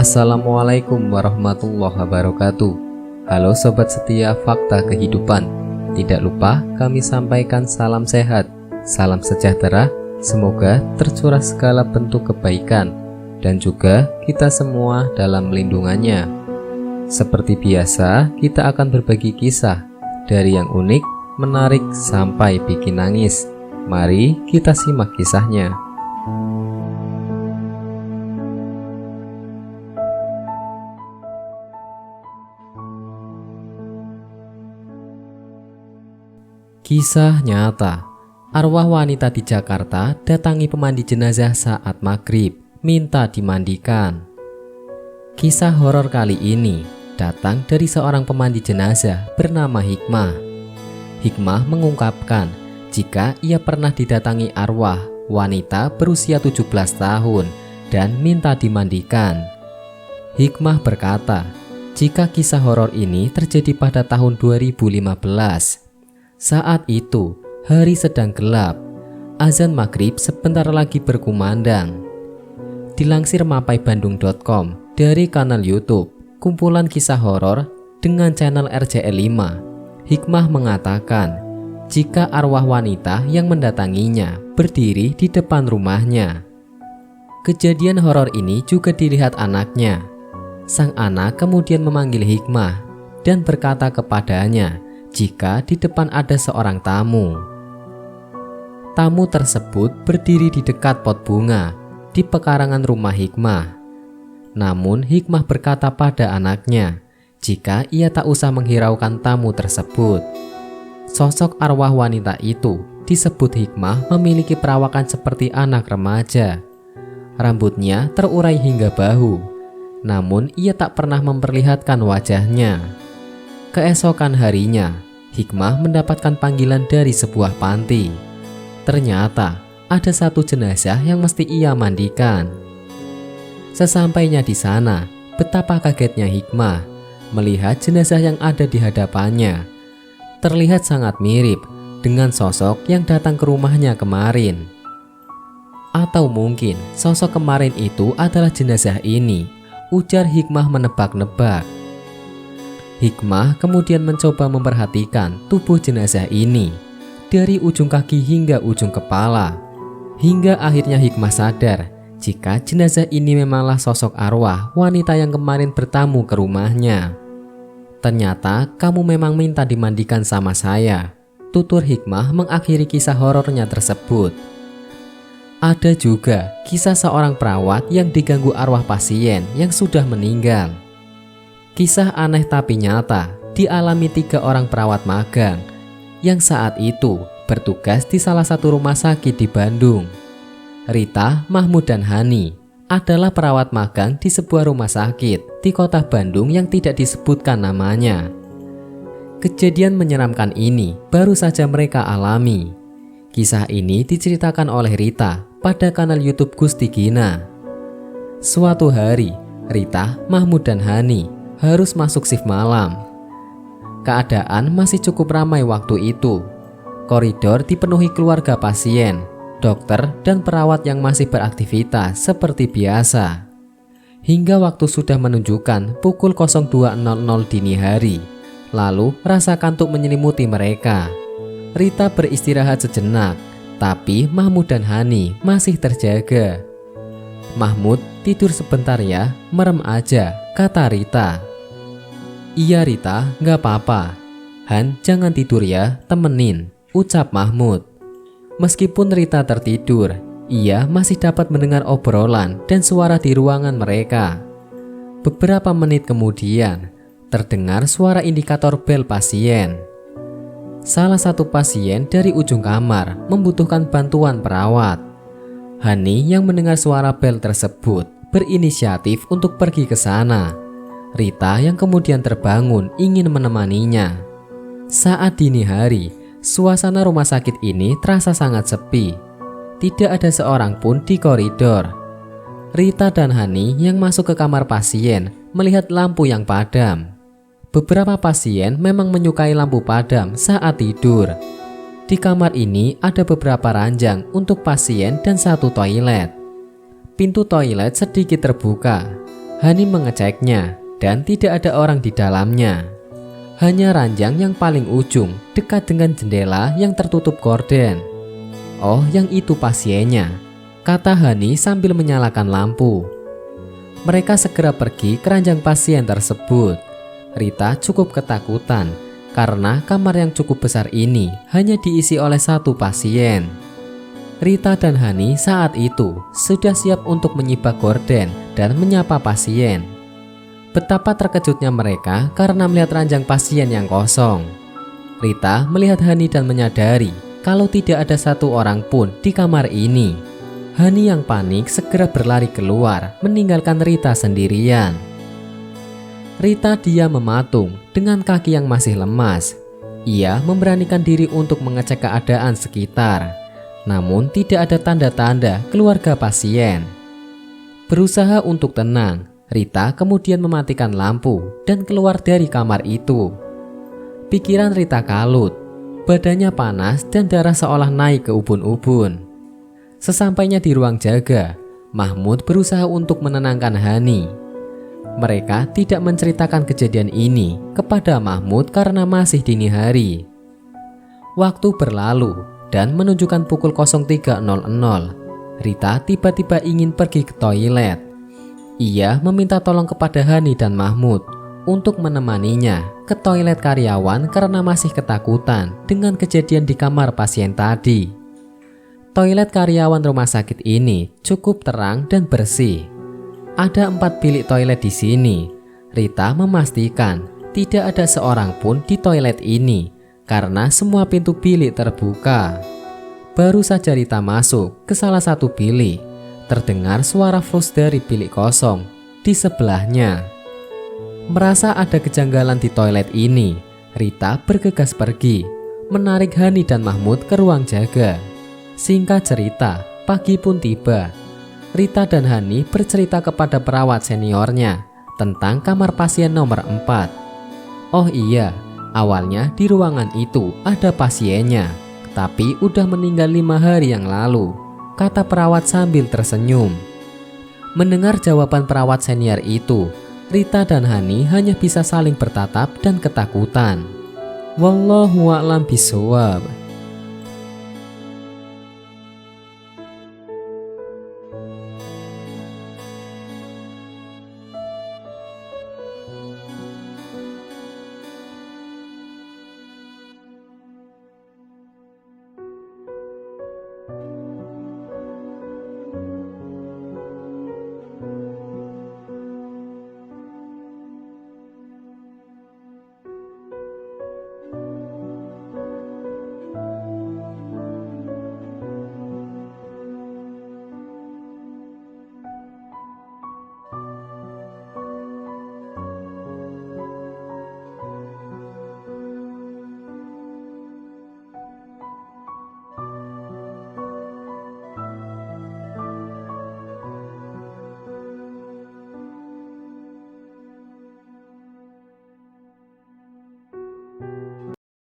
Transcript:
Assalamualaikum warahmatullahi wabarakatuh. Halo sobat setia Fakta Kehidupan. Tidak lupa kami sampaikan salam sehat, salam sejahtera. Semoga tercurah segala bentuk kebaikan dan juga kita semua dalam lindungannya. Seperti biasa, kita akan berbagi kisah dari yang unik, menarik sampai bikin nangis. Mari kita simak kisahnya. Kisah nyata. Arwah wanita di Jakarta datangi pemandi jenazah saat maghrib, minta dimandikan. Kisah horor kali ini datang dari seorang pemandi jenazah bernama Hikmah. Hikmah mengungkapkan jika ia pernah didatangi arwah wanita berusia 17 tahun dan minta dimandikan. Hikmah berkata, jika kisah horor ini terjadi pada tahun 2015. Saat itu, hari sedang gelap. Azan maghrib sebentar lagi berkumandang. Dilansir mapaibandung.com dari kanal YouTube kumpulan kisah horor dengan channel RJL 5, Hikmah mengatakan jika arwah wanita yang mendatanginya berdiri di depan rumahnya. Kejadian horor ini juga dilihat anaknya. Sang anak kemudian memanggil Hikmah dan berkata kepadanya jika di depan ada seorang tamu. Tamu tersebut berdiri di dekat pot bunga di pekarangan rumah Hikmah. Namun Hikmah berkata pada anaknya jika ia tak usah menghiraukan tamu tersebut. Sosok arwah wanita itu disebut Hikmah memiliki perawakan seperti anak remaja. Rambutnya terurai hingga bahu, namun ia tak pernah memperlihatkan wajahnya. Keesokan harinya, Hikmah mendapatkan panggilan dari sebuah panti. Ternyata ada satu jenazah yang mesti ia mandikan. Sesampainya di sana, betapa kagetnya Hikmah melihat jenazah yang ada di hadapannya. Terlihat sangat mirip dengan sosok yang datang ke rumahnya kemarin. Atau mungkin sosok kemarin itu adalah jenazah ini, ujar Hikmah menebak-nebak. Hikmah kemudian mencoba memperhatikan tubuh jenazah ini dari ujung kaki hingga ujung kepala, hingga akhirnya Hikmah sadar jika jenazah ini memanglah sosok arwah wanita yang kemarin bertamu ke rumahnya. Ternyata kamu memang minta dimandikan sama saya, tutur Hikmah mengakhiri kisah horornya tersebut. Ada juga kisah seorang perawat yang diganggu arwah pasien yang sudah meninggal. Kisah aneh tapi nyata dialami 3 orang perawat magang yang saat itu bertugas di salah satu rumah sakit di Bandung. Rita, Mahmud, dan Hani adalah perawat magang di sebuah rumah sakit di kota Bandung yang tidak disebutkan namanya. Kejadian menyeramkan ini baru saja mereka alami. Kisah ini diceritakan oleh Rita pada kanal YouTube Gusti Gina. Suatu hari, Rita, Mahmud, dan Hani harus masuk shift malam. Keadaan masih cukup ramai waktu itu. Koridor dipenuhi keluarga pasien, dokter, dan perawat yang masih beraktivitas seperti biasa. Hingga waktu sudah menunjukkan pukul 02.00 dini hari. Lalu rasa kantuk menyelimuti mereka. Rita beristirahat sejenak, tapi Mahmud dan Hani masih terjaga. Mahmud, tidur sebentar ya, merem aja, kata Rita. Iya Rita, gak apa-apa. Han, jangan tidur ya, temenin, ucap Mahmud. Meskipun Rita tertidur, ia masih dapat mendengar obrolan dan suara di ruangan mereka. Beberapa menit kemudian, terdengar suara indikator bel pasien. Salah satu pasien dari ujung kamar membutuhkan bantuan perawat. Hani yang mendengar suara bel tersebut berinisiatif untuk pergi ke sana. Rita yang kemudian terbangun ingin menemaninya. Saat dini hari, suasana rumah sakit ini terasa sangat sepi. Tidak ada seorang pun di koridor. Rita dan Hani yang masuk ke kamar pasien melihat lampu yang padam. Beberapa pasien memang menyukai lampu padam saat tidur. Di kamar ini ada beberapa ranjang untuk pasien dan satu toilet. Pintu toilet sedikit terbuka. Hani mengeceknya dan tidak ada orang di dalamnya. Hanya ranjang yang paling ujung dekat dengan jendela yang tertutup gorden. "Oh, yang itu pasiennya," kata Hani sambil menyalakan lampu. Mereka segera pergi ke ranjang pasien tersebut. Rita cukup ketakutan karena kamar yang cukup besar ini hanya diisi oleh satu pasien. Rita dan Hani saat itu sudah siap untuk menyibak gorden dan menyapa pasien. Betapa terkejutnya mereka karena melihat ranjang pasien yang kosong. Rita melihat Hani dan menyadari kalau tidak ada satu orang pun di kamar ini. Hani yang panik segera berlari keluar, meninggalkan Rita sendirian. Rita diam mematung dengan kaki yang masih lemas. Ia memberanikan diri untuk mengecek keadaan sekitar, namun tidak ada tanda-tanda keluarga pasien. Berusaha untuk tenang, Rita kemudian mematikan lampu dan keluar dari kamar itu. Pikiran Rita kalut, badannya panas dan darah seolah naik ke ubun-ubun. Sesampainya di ruang jaga, Mahmud berusaha untuk menenangkan Hani. Mereka tidak menceritakan kejadian ini kepada Mahmud karena masih dini hari. Waktu berlalu dan menunjukkan pukul 03.00. Rita tiba-tiba ingin pergi ke toilet. Ia meminta tolong kepada Hani dan Mahmud untuk menemaninya ke toilet karyawan karena masih ketakutan dengan kejadian di kamar pasien tadi. Toilet karyawan rumah sakit ini cukup terang dan bersih. Ada 4 bilik toilet di sini. Rita memastikan tidak ada seorang pun di toilet ini karena semua pintu bilik terbuka. Baru saja Rita masuk ke salah satu bilik, terdengar suara flush dari bilik kosong di sebelahnya. Merasa ada kejanggalan di toilet ini, Rita bergegas pergi, menarik Hani dan Mahmud ke ruang jaga. Singkat cerita, pagi pun tiba. Rita dan Hani bercerita kepada perawat seniornya tentang kamar pasien nomor 4. "Oh iya, awalnya di ruangan itu ada pasiennya, tapi udah meninggal 5 hari yang lalu," kata perawat sambil tersenyum. Mendengar jawaban perawat senior itu, Rita dan Hani hanya bisa saling bertatap dan ketakutan. Wallahu a'lam bishawab.